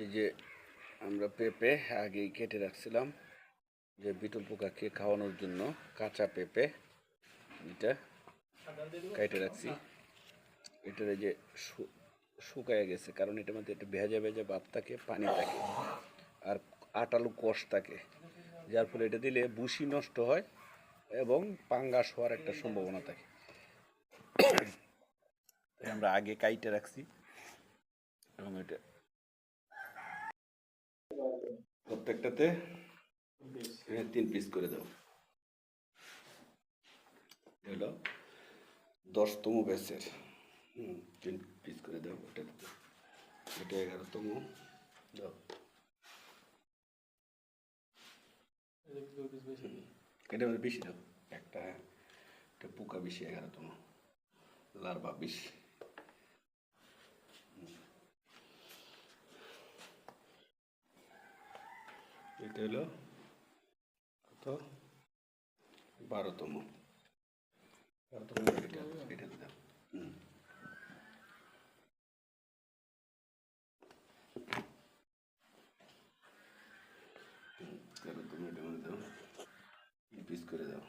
এই যে আমরা পেঁপে আগেই কেটে রাখছিলাম, যে বিটল পোকাকে খাওয়ানোর জন্য কাঁচা পেঁপে এটা কেটে রাখছি। এটার এই যে শুকায় গেছে, কারণ এটার মধ্যে একটা ভেজা ভেজা ভাব থাকে, পানি থাকে আর আটালু কষ থাকে, যার ফলে এটা দিলে বুসি নষ্ট হয় এবং পাঙ্গাস হওয়ার একটা সম্ভাবনা থাকে। আমরা আগে কাইটে রাখছি এবং এটা প্রত্যেকটাতে 3 পিস করে দাও। হলো 10তম ব্যাচের 3 পিস করে দাও। এটা 11তম দাও। এটা বেশি দাও, একটা পোকা বেশি, 11তম লার্ভা বেশি। এটা হলো কত, 12তম। এটা দাও। তুমি এটা মধ্যে দাও, পিস করে দাও।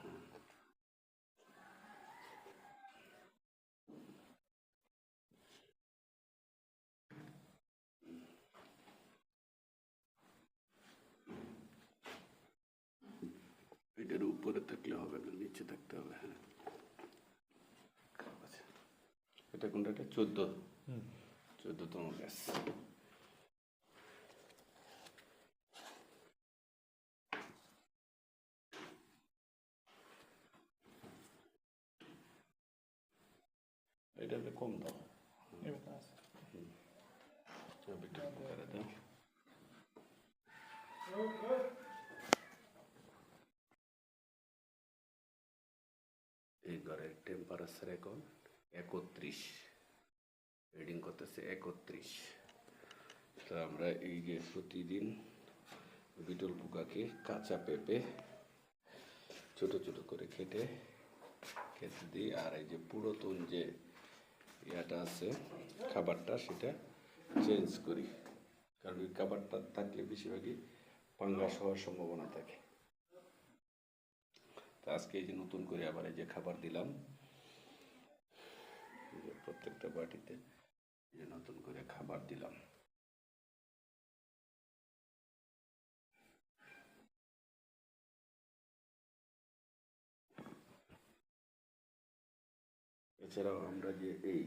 এটার উপরে থাকলে হবে না, নিচে থাকতে হবে। হ্যাঁ, এটা কোনটা? এটা 14তম ব্যাচ। এটা কম দাও, দাও। এই ঘরের টেম্পারেচার এখন 31, রিডিং করতেছে 31। তো আমরা এই যে প্রতিদিন বিটল পোকাকে কাঁচা পেঁপে ছোট ছোট করে খেতে দিই, আর এই যে পুরাতন যে ইয়াটা আছে খাবারটা, সেটা চেঞ্জ করি, কারণ ওই খাবারটা থাকলে বেশিরভাগই পাঙ্গাস হওয়ার সম্ভাবনা থাকে। তো আজকে এই যে নতুন করে আবার এই যে খাবার দিলাম প্রত্যেকটা বাটিতে, যে নতুন করে খাবার দিলাম। এছাড়াও আমরা যে এই